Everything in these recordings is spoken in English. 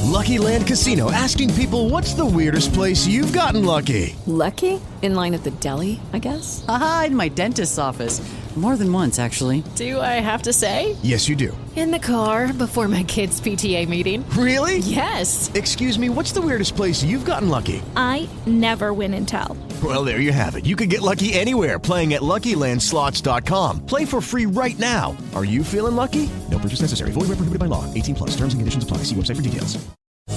Lucky Land Casino, asking people, what's the weirdest place you've gotten lucky? Lucky? In line at the deli, I guess? Aha, in my dentist's office. More than once, actually. Do I have to say? Yes, you do. In the car before my kids' PTA meeting. Really? Yes. Excuse me, what's the weirdest place you've gotten lucky? I never win and tell. Well, there you have it. You can get lucky anywhere, playing at LuckyLandSlots.com. Play for free right now. Are you feeling lucky? No purchase necessary. Void where prohibited by law. 18 plus. Terms and conditions apply. See website for details.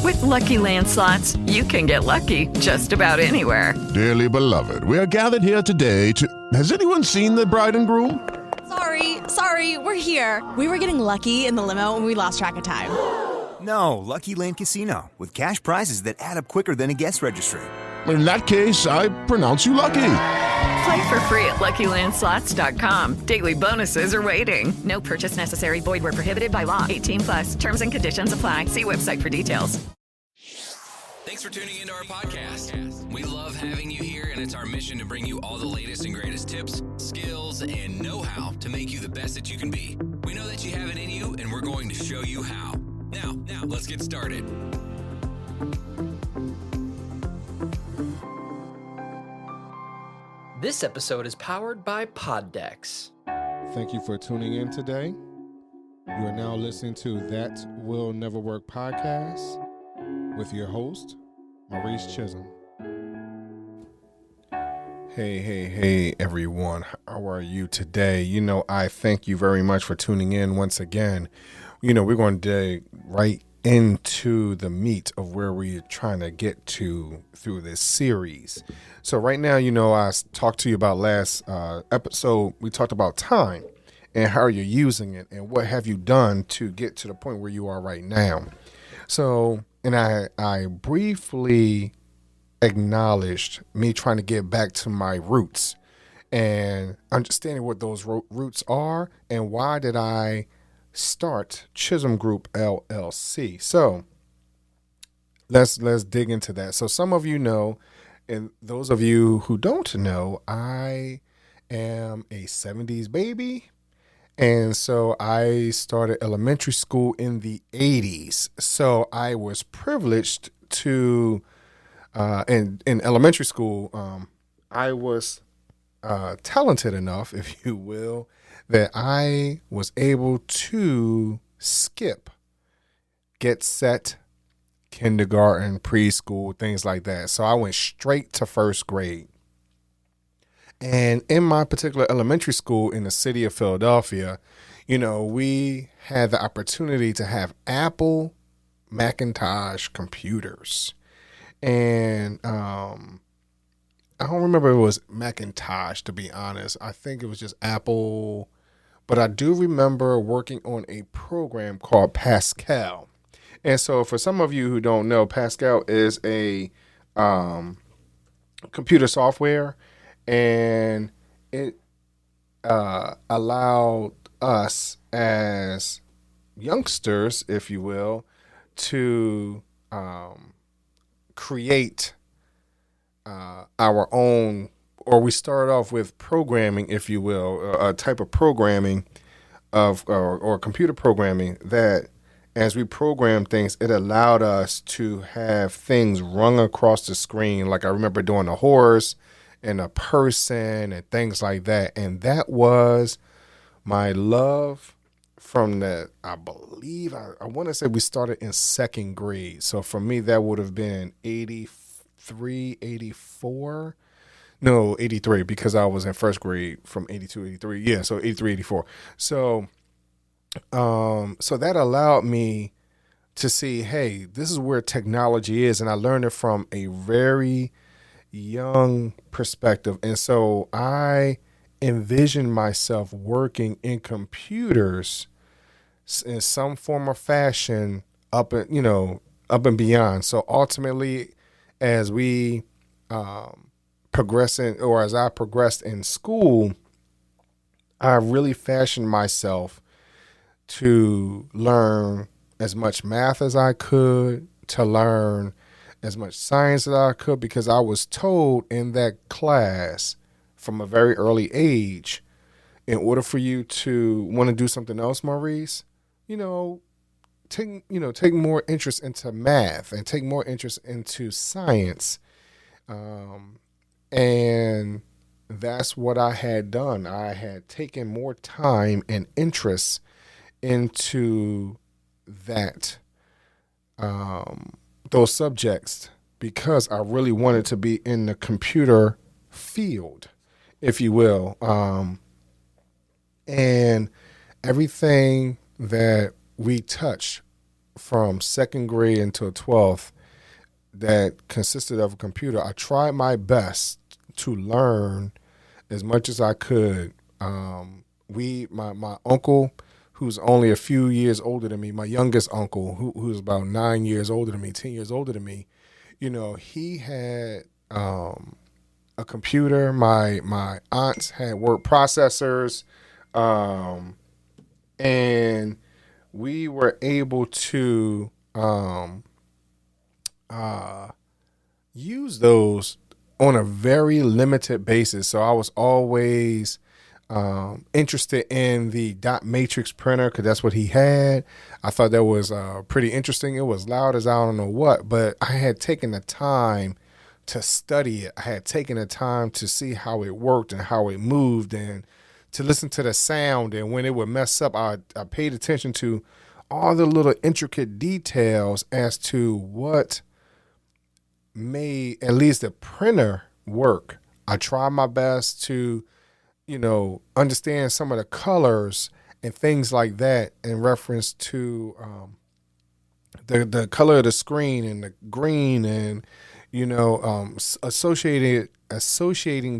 With Lucky Land Slots, you can get lucky just about anywhere. Dearly beloved, we are gathered here today to... Has anyone seen the bride and groom? Sorry, we're here. We were getting lucky in the limo and we lost track of time. No, Lucky Land Casino, with cash prizes that add up quicker than a guest registry. In that case, I pronounce you lucky. Play for free at LuckyLandSlots.com. Daily bonuses are waiting. No purchase necessary. Void where prohibited by law. 18 plus. Terms and conditions apply. See website for details. Thanks for tuning into our podcast. We love having you here, and it's our mission to bring you all the latest and greatest tips, skills, and know-how to make you the best that you can be. We know that you have it in you, and we're going to show you how. Now, let's get started. This episode is powered by Poddex. Thank you for tuning in today. You are now listening to That Will Never Work podcast with your host, Maurice Chism. Hey, everyone. How are you today? I thank you very much for tuning in once again. We're going to dig right into the meat of where we're trying to get to through this series. So right now, I talked to you about last episode. We talked about time and how you're using it and what have you done to get to the point where you are right now. So, and I briefly acknowledged me trying to get back to my roots and understanding what those roots are and why did I start Chism Group LLC. So let's dig into that. So some of you know, and those of you who don't know, I am a 70s baby. And so I started elementary school in the 80s. So I was privileged to, in elementary school, I was talented enough, if you will, that I was able to skip, get set, kindergarten, preschool, things like that. So I went straight to first grade. And in my particular elementary school in the city of Philadelphia, we had the opportunity to have Apple Macintosh computers. And I don't remember if it was Macintosh, to be honest. I think it was just Apple. But I do remember working on a program called PASCAL. And so for some of you who don't know, PASCAL is a computer software, and it allowed us as youngsters, if you will, to create our own, or we started off with programming, if you will, a type of programming or computer programming that as we programmed things, it allowed us to have things run across the screen. Like I remember doing a horse and a person and things like that. And that was my love from that. I believe, I want to say we started in second grade. So for me, that would have been 83, 84. No, 83, because I was in first grade from 82, 83. Yeah, so 83, 84. So that allowed me to see, hey, this is where technology is. And I learned it from a very young perspective. And so I envisioned myself working in computers in some form or fashion up and beyond. So ultimately, as we as I progressed in school, I really fashioned myself to learn as much math as I could, to learn as much science as I could, because I was told in that class from a very early age, in order for you to want to do something else, Maurice, take more interest into math and take more interest into science. And that's what I had done. I had taken more time and interest into that, those subjects, because I really wanted to be in the computer field, if you will. And everything that we touched from second grade until 12th that consisted of a computer, I tried my best to learn as much as I could. My uncle, who's only a few years older than me, my youngest uncle, who's about 9 years older than me, 10 years older than me, he had a computer. My aunts had word processors, and we were able to use those on a very limited basis. So I was always interested in the dot matrix printer because that's what he had. I thought that was pretty interesting. It was loud as I don't know what, but I had taken the time to study it. I had taken the time to see how it worked and how it moved and to listen to the sound. And when it would mess up, I paid attention to all the little intricate details as to what made at least the printer work. I tried my best to, understand some of the colors and things like that in reference to the color of the screen and the green and, associating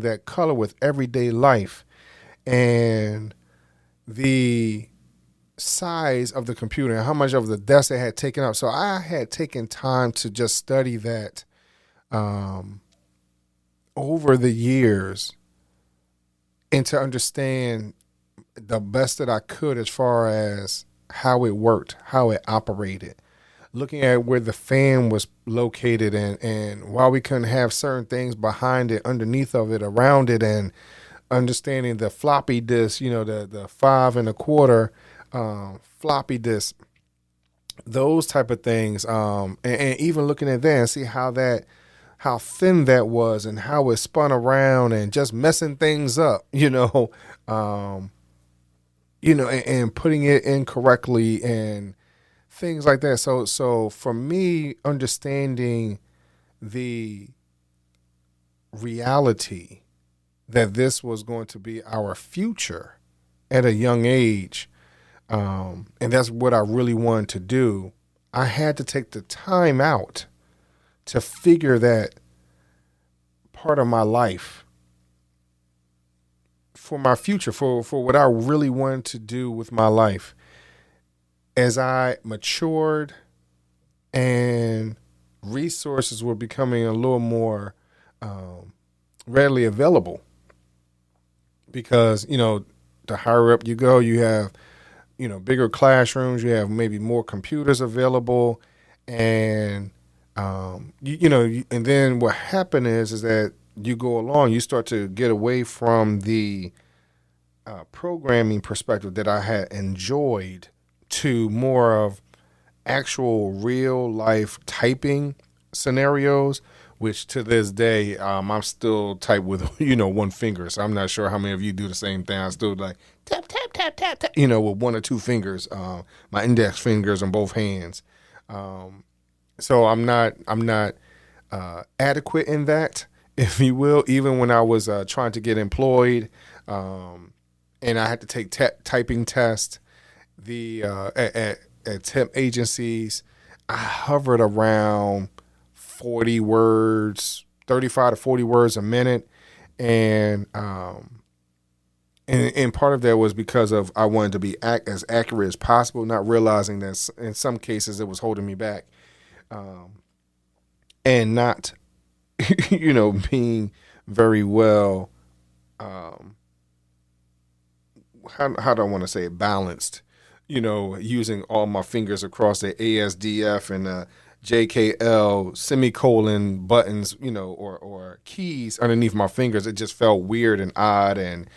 that color with everyday life and the size of the computer and how much of the desk it had taken up. So I had taken time to just study that over the years and to understand the best that I could as far as how it worked, how it operated, looking at where the fan was located and why we couldn't have certain things behind it, underneath of it, around it, and understanding the floppy disk, the 5 1/4 floppy disk, those type of things, and even looking at that and see how thin that was and how it spun around and just messing things up, and putting it in correctly and things like that. So for me, understanding the reality that this was going to be our future at a young age, and that's what I really wanted to do, I had to take the time out to figure that part of my life for my future, for what I really wanted to do with my life. As I matured and resources were becoming a little more readily available, because, the higher up you go, you have, bigger classrooms, you have maybe more computers available, and and then what happened is that you go along, you start to get away from the programming perspective that I had enjoyed to more of actual real life typing scenarios, which to this day, I'm still type with, one finger. So I'm not sure how many of you do the same thing. I still like tap, tap, tap, tap, tap, with one or two fingers, my index fingers on both hands. So I'm not adequate in that, if you will, even when I was trying to get employed, and I had to take typing tests, at temp agencies, I hovered around 40 words, 35 to 40 words a minute. And part of that was because of I wanted to be as accurate as possible, not realizing that in some cases it was holding me back. And not, being very well, how do I want to say it, balanced, using all my fingers across the ASDF and the JKL semicolon buttons, or keys underneath my fingers. It just felt weird and odd. And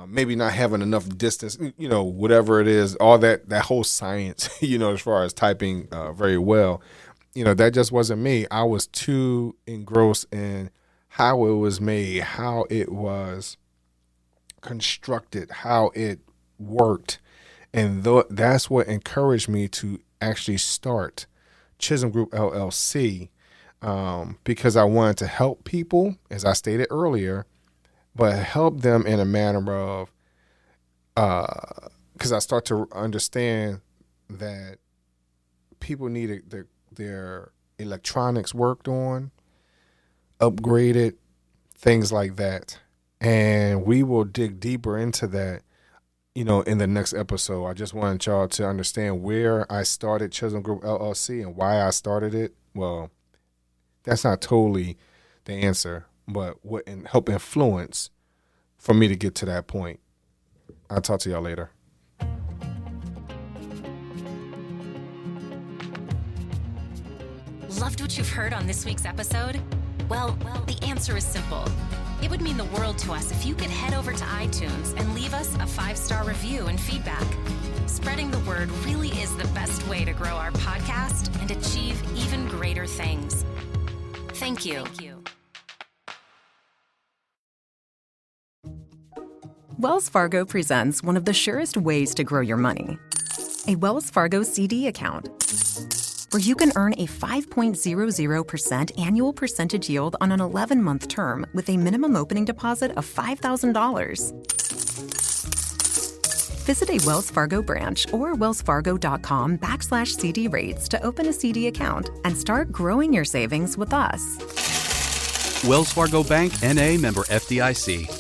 maybe not having enough distance, whatever it is, all that whole science, as far as typing very well, that just wasn't me. I was too engrossed in how it was made, how it was constructed, how it worked. And that's what encouraged me to actually start Chism Group LLC, because I wanted to help people, as I stated earlier, but help them in a manner of, because I start to understand that people needed their electronics worked on, upgraded, things like that. And we will dig deeper into that, in the next episode. I just wanted y'all to understand where I started Chism Group LLC and why I started it. Well, that's not totally the answer, but what helped influence for me to get to that point. I'll talk to y'all later. Loved what you've heard on this week's episode? Well, the answer is simple. It would mean the world to us if you could head over to iTunes and leave us a 5-star review and feedback. Spreading the word really is the best way to grow our podcast and achieve even greater things. Thank you. Wells Fargo presents one of the surest ways to grow your money. A Wells Fargo CD account, where you can earn a 5.00% annual percentage yield on an 11-month term with a minimum opening deposit of $5,000. Visit a Wells Fargo branch or wellsfargo.com/CD rates to open a CD account and start growing your savings with us. Wells Fargo Bank, N.A., member FDIC.